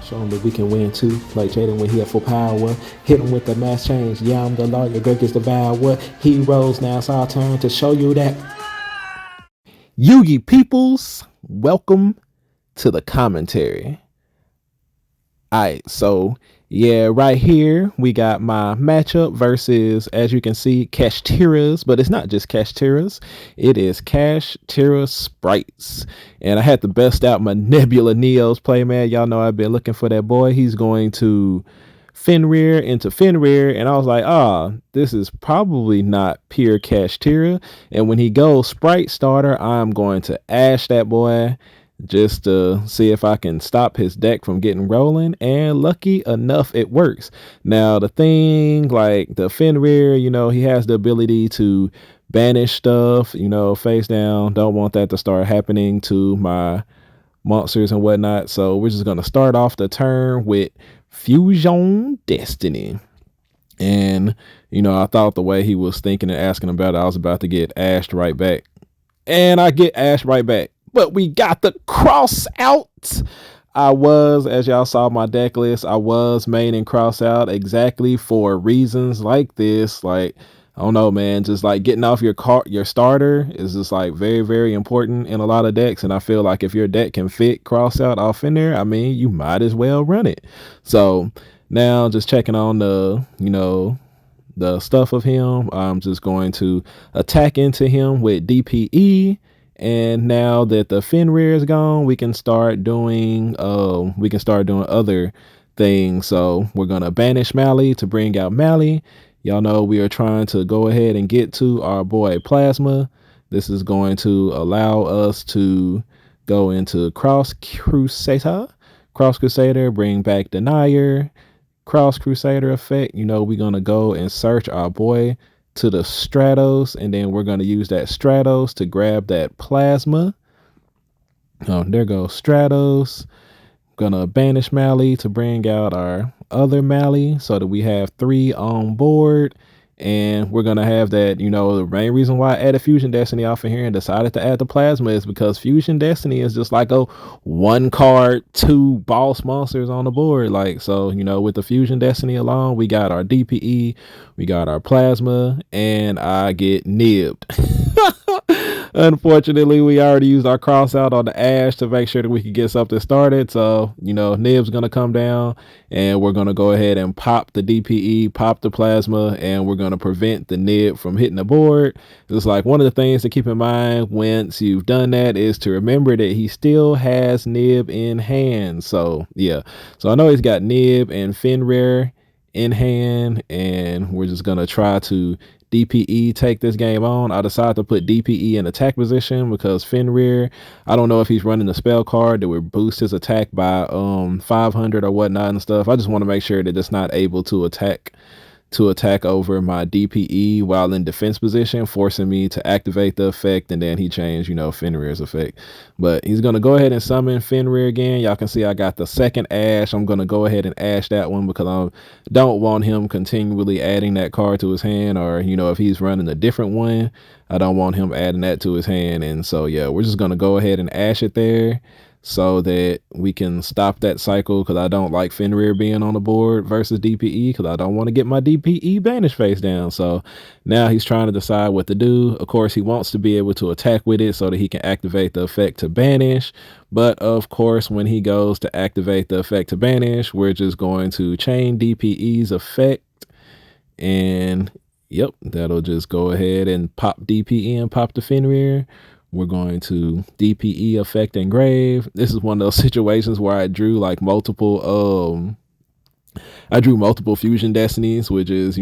Show him that we can win too. Like Jaden when he had full power. Hit him with the mass change. Yeah, I'm the lawyer. Greg is the devour. Heroes, now it's our turn to show you that. Yugi peoples, welcome to the commentary. Alright, so yeah, right here we got my matchup versus, as you can see, Kashtira's, but it's not just Kashtira's, it is Kashtira Sprites. And I had to best out my Nebula Neos play, man. Y'all know I've been looking for that boy. He's going to Fenrir into Fenrir, and I was like, this is probably not pure Kashtira. And when he goes Sprite starter, I'm going to Ash that boy just to see if I can stop his deck from getting rolling, and lucky enough it works. Now the thing, like the Fenrir, he has the ability to banish stuff, face down. Don't want that to start happening to my monsters and whatnot, so we're just going to start off the turn with Fusion Destiny. And I thought the way he was thinking and asking about it, I was about to get ashed right back, and I get ashed right back. But we got the cross out. I was, as y'all saw my deck list, I was maining cross out exactly for reasons like this. Like, I don't know, man, just like getting off your starter is just like very, very important in a lot of decks. And I feel like if your deck can fit cross out off in there, I mean, you might as well run it. So now just checking on the stuff of him, I'm just going to attack into him with DPE. And now that the Fenrir is gone, we can start doing other things. So we're gonna banish Mally to bring out Mally. Y'all know we are trying to go ahead and get to our boy Plasma. This is going to allow us to go into Cross Crusader, bring back Denier, Cross Crusader effect. We're gonna go and search our boy to the Stratos, and then we're going to use that Stratos to grab that Plasma. Oh, there goes Stratos. Gonna banish Mally to bring out our other Mally so that we have 3 on board. And we're gonna have that, the main reason why I added Fusion Destiny off of here and decided to add the Plasma is because Fusion Destiny is just like a 1 card, 2 boss monsters on the board. Like, so, with the Fusion Destiny alone, we got our DPE, we got our Plasma, and I get nibbed. Unfortunately, we already used our cross out on the Ash to make sure that we could get something started. So, Nib's going to come down, and we're going to go ahead and pop the DPE, pop the Plasma, and we're going to prevent the Nib from hitting the board. It's like one of the things to keep in mind once you've done that is to remember that he still has Nib in hand. So, yeah. So I know he's got Nib and Fenrir in hand, and we're just going to try to DPE take this game on. I decided to put DPE in attack position because Fenrir, I don't know if he's running a spell card that would boost his attack by 500 or whatnot and stuff. I just want to make sure that it's not able to attack over my DPE while in defense position, forcing me to activate the effect, and then he changed, Fenrir's effect. But he's going to go ahead and summon Fenrir again. Y'all can see I got the second Ash. I'm going to go ahead and Ash that one because I don't want him continually adding that card to his hand, or, if he's running a different one, I don't want him adding that to his hand. And so, yeah, we're just going to go ahead and Ash it there so that we can stop that cycle, because I don't like Fenrir being on the board versus DPE, because I don't want to get my DPE banish face down. So now he's trying to decide what to do. Of course, he wants to be able to attack with it so that he can activate the effect to banish. But of course, when he goes to activate the effect to banish, we're just going to chain DPE's effect. And yep, that'll just go ahead and pop DPE and pop the Fenrir. We're going to DPE effect engrave. This is one of those situations where I drew like multiple Fusion Destinies, which is,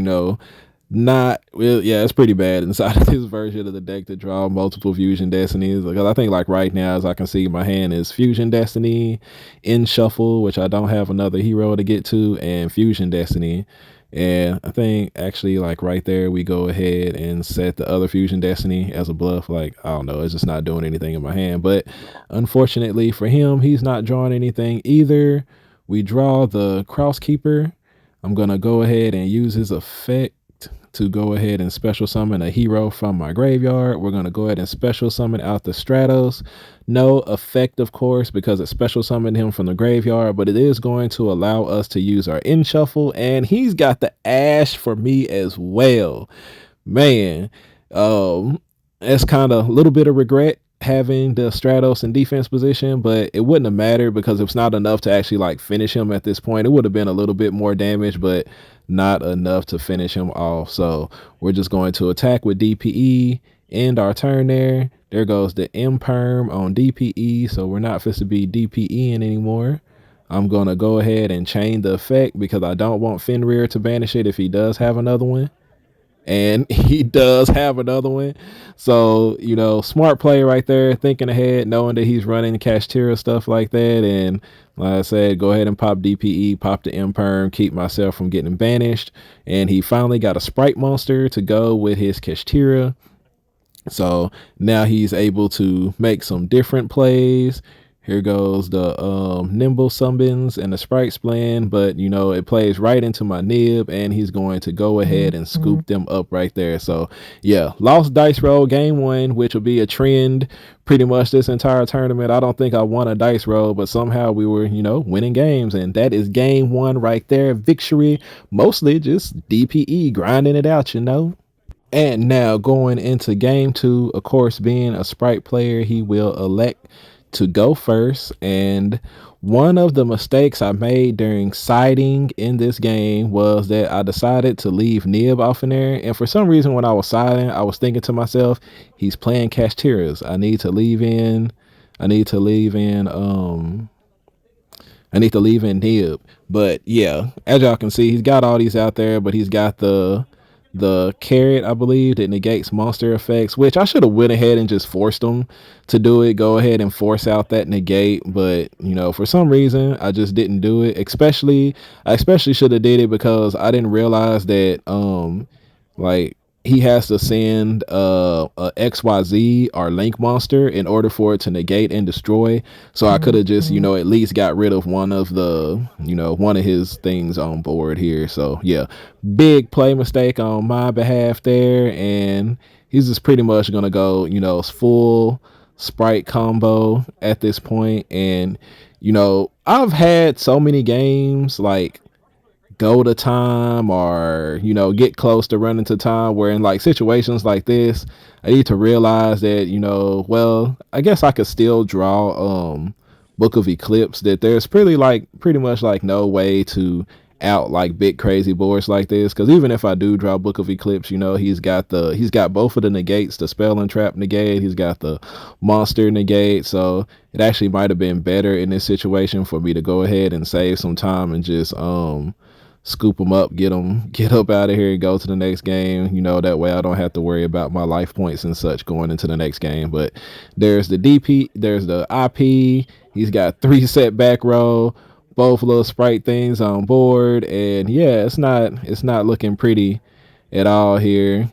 not, well, yeah, it's pretty bad inside of this version of the deck to draw multiple Fusion Destinies, because I think like right now, as I can see, my hand is Fusion Destiny, in shuffle, which I don't have another hero to get to, and Fusion Destiny. And I think actually like right there, we go ahead and set the other Fusion Destiny as a bluff. Like, I don't know, it's just not doing anything in my hand. But unfortunately for him, he's not drawing anything either. We draw the Crosskeeper. I'm going to go ahead and use his effect to go ahead and special summon a hero from my graveyard. We're going to go ahead and special summon out the Stratos. No effect, of course, because it special summoned him from the graveyard, but it is going to allow us to use our in shuffle, and he's got the Ash for me as well. Man, it's kind of a little bit of regret having the Stratos in defense position, but it wouldn't have mattered because it's not enough to actually like finish him at this point. It would have been a little bit more damage, but not enough to finish him off. So we're just going to attack with DPE, end our turn there. There goes the imperm on DPE, so we're not supposed to be DPEing anymore. I'm going to go ahead and chain the effect because I don't want Fenrir to banish it if he does have another one. And he does have another one. So, you know, smart play right there, thinking ahead, knowing that he's running Kashtira, stuff like that. And like I said, go ahead and pop DPE, pop the imperm, keep myself from getting banished. And he finally got a Sprite monster to go with his Kashtira. So now he's able to make some different plays. Here goes the nimble summons and the Sprite splan, but you know, it plays right into my nib, and he's going to go ahead and scoop them up right there. So yeah, lost dice roll game 1, which will be a trend pretty much this entire tournament. I don't think I won a dice roll, but somehow we were, you know, winning games, and that is game 1 right there. Victory, mostly just DPE grinding it out, you know. And now going into game 2, of course, being a Sprite player, he will elect to go first. And one of the mistakes I made during siding in this game was that I decided to leave Nib off in there. And for some reason, when I was siding, I was thinking to myself, he's playing Kashtiras. I need to leave in Nib. But yeah, as y'all can see, he's got all these out there, but he's got the carrot, I believe, that negates monster effects, which I should have went ahead and just forced them to do it. Go ahead and force out that negate, but you know, for some reason I just didn't do it. I especially should have did it because I didn't realize that like he has to send a XYZ or Link monster in order for it to negate and destroy. So I could have just, you know, at least got rid of one of his things on board here. So yeah, big play mistake on my behalf there. And he's just pretty much going to go, you know, full Sprite combo at this point. And, you know, I've had so many games like go to time or, you know, get close to running to time, where in like situations like this, I need to realize that, you know, well, I guess I could still draw Book of Eclipse, that there's pretty much like no way to out like big crazy boards like this, because even if I do draw Book of Eclipse, you know, he's got both of the negates, the spell and trap negate, he's got the monster negate. So it actually might have been better in this situation for me to go ahead and save some time and just scoop them up, get up out of here and go to the next game. You know, that way I don't have to worry about my life points and such going into the next game. But there's the DP, there's the IP. He's got 3 set back row, both little Sprite things on board, and yeah, it's not looking pretty at all here.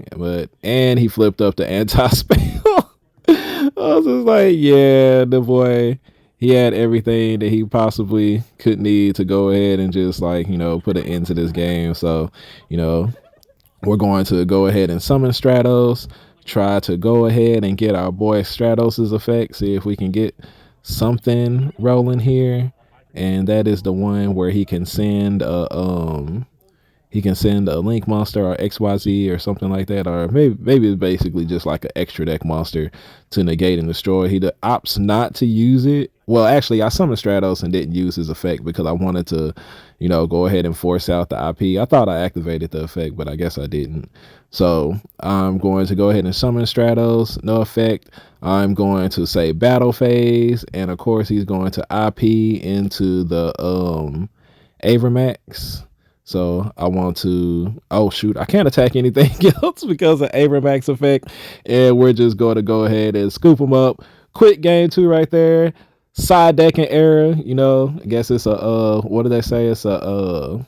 And he flipped up the anti-spell. I was just like, yeah, the boy, he had everything that he possibly could need to go ahead and just like, you know, put an end to this game. So, you know, we're going to go ahead and summon Stratos, try to go ahead and get our boy Stratos' effect, see if we can get something rolling here. And that is the one where he can send a Link monster or XYZ or something like that, or maybe it's basically just like an extra deck monster to negate and destroy. He opts not to use it. Well, actually, I summoned Stratos and didn't use his effect because I wanted to, you know, go ahead and force out the IP. I thought I activated the effect, but I guess I didn't. So I'm going to go ahead and summon Stratos, no effect. I'm going to say battle phase, and of course he's going to IP into the Avermax. So I want to, oh shoot, I can't attack anything else because of Avermax effect. And we're just going to go ahead and scoop them up. Quick game 2 right there. Side decking error, you know, I guess it's a, what do they say? It's a,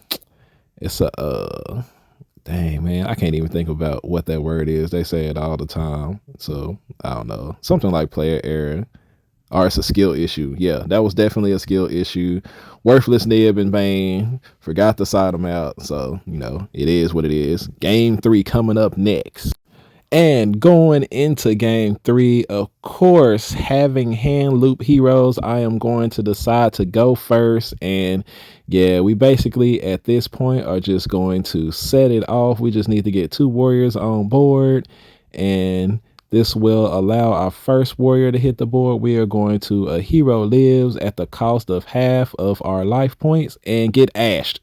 dang man, I can't even think about what that word is. They say it all the time. So I don't know. Something like player error. Or it's a skill issue. Yeah, that was definitely a skill issue. Worthless Nib and Bane. Forgot to side them out. So, it is what it is. Game 3 coming up next. And going into game 3, of course, having hand loop heroes, I am going to decide to go first. And yeah, we basically at this point are just going to set it off. We just need to get 2 warriors on board, and this will allow our first warrior to hit the board. We are going to a hero lives at the cost of half of our life points and get ashed.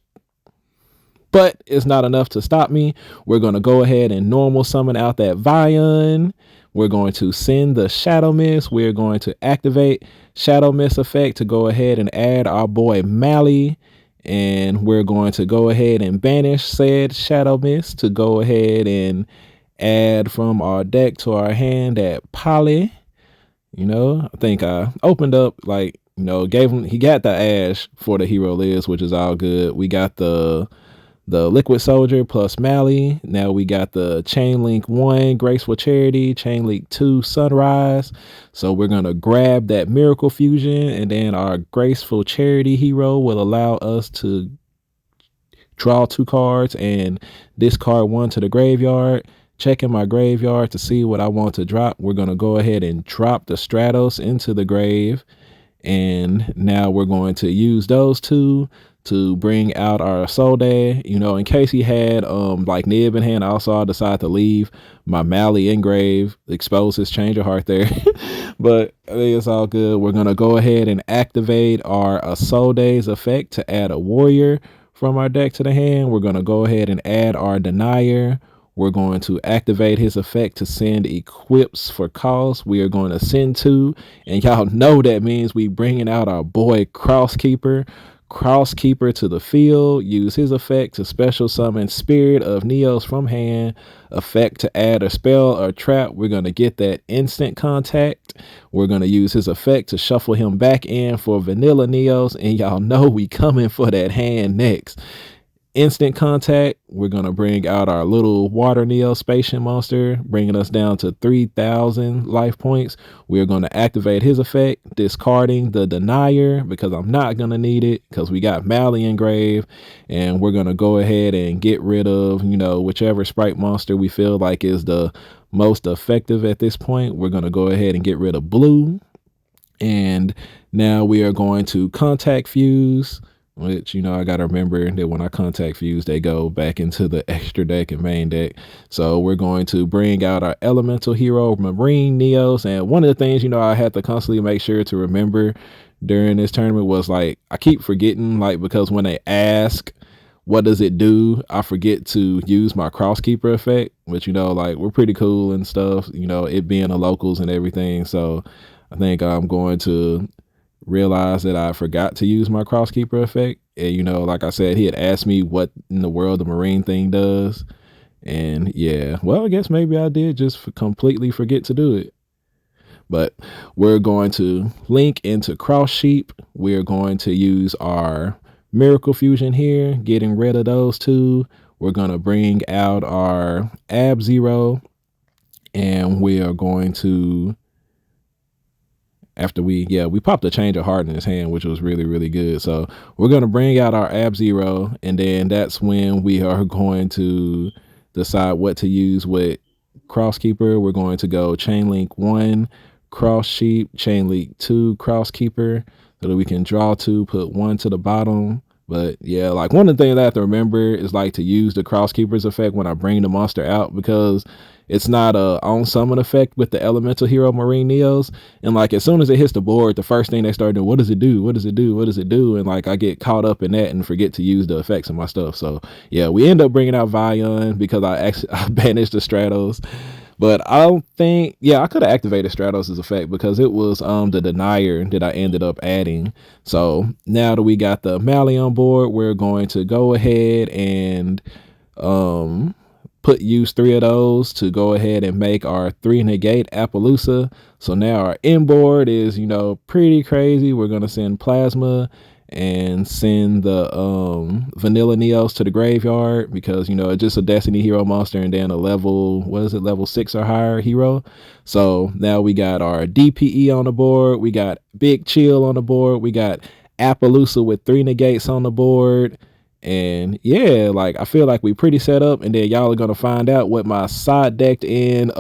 But it's not enough to stop me. We're going to go ahead and normal summon out that Vion. We're going to send the Shadow Mist. We're going to activate Shadow Mist effect to go ahead and add our boy Mally. And we're going to go ahead and banish said Shadow Mist to go ahead and add from our deck to our hand at Poly. I think I opened up, gave him, he got the Ash for the hero list, which is all good. We got the Liquid Soldier plus Mally. Now we got the Chain Link 1 Graceful Charity, Chain Link 2 Sunrise. So we're going to grab that Miracle Fusion, and then our Graceful Charity hero will allow us to draw 2 cards and discard 1 to the graveyard. Checking my graveyard to see what I want to drop. We're going to go ahead and drop the Stratos into the grave. And now we're going to use those 2 to bring out our Isolde. In case he had Nib in hand, also I decided to leave my Mally engrave, expose his Change of Heart there. But I think it's all good. We're going to go ahead and activate our Isolde's effect to add a warrior from our deck to the hand. We're going to go ahead and add our Denier. We're going to activate his effect to send equips for cost. We are going to send 2, and y'all know that means we bringing out our boy Crosskeeper to the field. Use his effect to special summon Spirit of Neos from hand. Effect to add a spell or trap. We're going to get that instant contact. We're going to use his effect to shuffle him back in for vanilla Neos, and y'all know we coming for that hand next. Instant contact. We're going to bring out our little water Neo Spatial monster, bringing us down to 3,000 life points. We're going to activate his effect, discarding the Denier because I'm not going to need it because we got Mally engrave. And we're going to go ahead and get rid of, whichever Sprite monster we feel like is the most effective at this point. We're going to go ahead and get rid of blue. And now we are going to contact fuse, which, I got to remember that when I contact fuse, they go back into the extra deck and main deck. So we're going to bring out our elemental hero, Marine Neos. And one of the things, I had to constantly make sure to remember during this tournament was I keep forgetting, because when they ask, what does it do? I forget to use my Crosskeeper effect, which, we're pretty cool and stuff, it being the locals and everything. So I think I'm going to realized that I forgot to use my Crosskeeper effect. And, like I said, he had asked me what in the world the Marine thing does. And yeah, well, I guess maybe I did just completely forget to do it. But we're going to link into Cross Sheep. We're going to use our Miracle Fusion here, getting rid of those 2. We're going to bring out our Ab-Zero, and we are going to, after we popped a Change of Heart in his hand, which was really, really good. So we're going to bring out our Ab-Zero, and then that's when we are going to decide what to use with Crosskeeper. We're going to go Chain Link 1, Cross Sheep, Chain Link 2, Crosskeeper, so that we can draw 2, put 1 to the bottom. But yeah, one of the things I have to remember is to use the Crosskeeper's effect when I bring the monster out, because it's not a on summon effect with the elemental hero Marine Neos. And as soon as it hits the board, the first thing they start doing, what does it do? What does it do? What does it do? And I get caught up in that and forget to use the effects in my stuff. So yeah, we end up bringing out Vion because I banished the Stratos. But I don't think, I could have activated Stratos' effect because it was the Denier that I ended up adding. So now that we got the Mally on board, we're going to go ahead and use 3 of those to go ahead and make our 3 negate Appaloosa. So now our inboard is, pretty crazy. We're going to send Plasma and send the vanilla Neos to the graveyard, because you know it's just a Destiny hero monster and then a level, what is it, level 6 or higher hero. So now we got our DPE on the board, we got Big Chill on the board, we got Appaloosa with 3 negates on the board. And yeah, like I feel like we pretty set up, and then y'all are gonna find out what my side decked in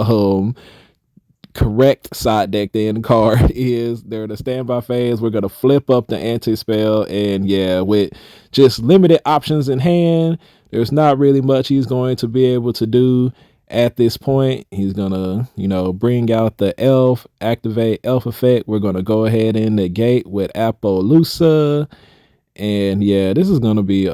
correct side decked in card is. They're the standby phase. We're gonna flip up the anti-spell, and yeah, with just limited options in hand, there's not really much he's going to be able to do at this point. He's gonna, you know, bring out the elf, activate elf effect. We're gonna go ahead and negate with Appaloosa. And yeah, this is gonna be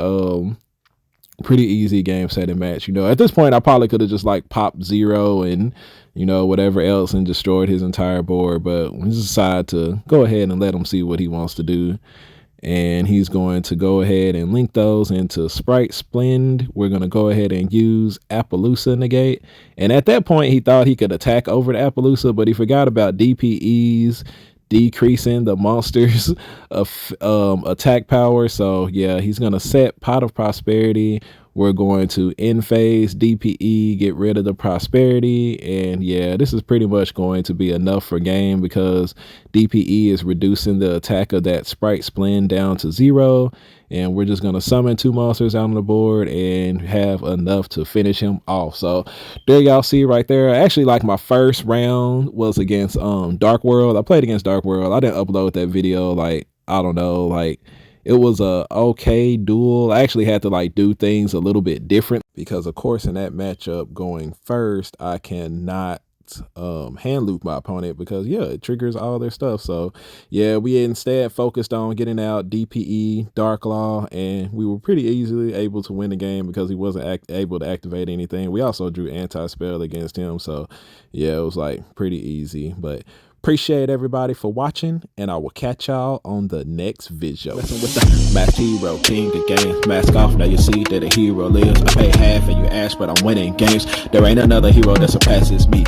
pretty easy game setting match. You know, at this point I probably could have just like popped 0 and, you know, whatever else and destroyed his entire board, but we decided to go ahead and let him see what he wants to do. And he's going to go ahead and link those into Sprite Splend. We're going to go ahead and use Appaloosa negate. And at that point he thought he could attack over the Appaloosa, but he forgot about DPEs decreasing the monster's attack power. So yeah, he's gonna set Pot of Prosperity. We're going to end phase DPE, get rid of the prosperity, and yeah, this is pretty much going to be enough for game, because DPE is reducing the attack of that Sprite Splend down to 0, and we're just going to summon 2 monsters out on the board and have enough to finish him off. So there y'all see right there. Actually, like my first round was against Dark World. I played against Dark World. I didn't upload that video, like I don't know, like it was a okay duel. I actually had to like do things a little bit different, because of course in that matchup going first I cannot hand loop my opponent, because yeah, it triggers all their stuff. So yeah, we instead focused on getting out DPE Dark Law, and we were pretty easily able to win the game because he wasn't able to activate anything. We also drew anti-spell against him, so yeah, it was like pretty easy. But appreciate everybody for watching, and I will catch y'all on the next video. Listen with the masked hero, king of games. Mask off, now you see that a hero lives. I pay half and you ask, but I'm winning games. There ain't another hero that surpasses me.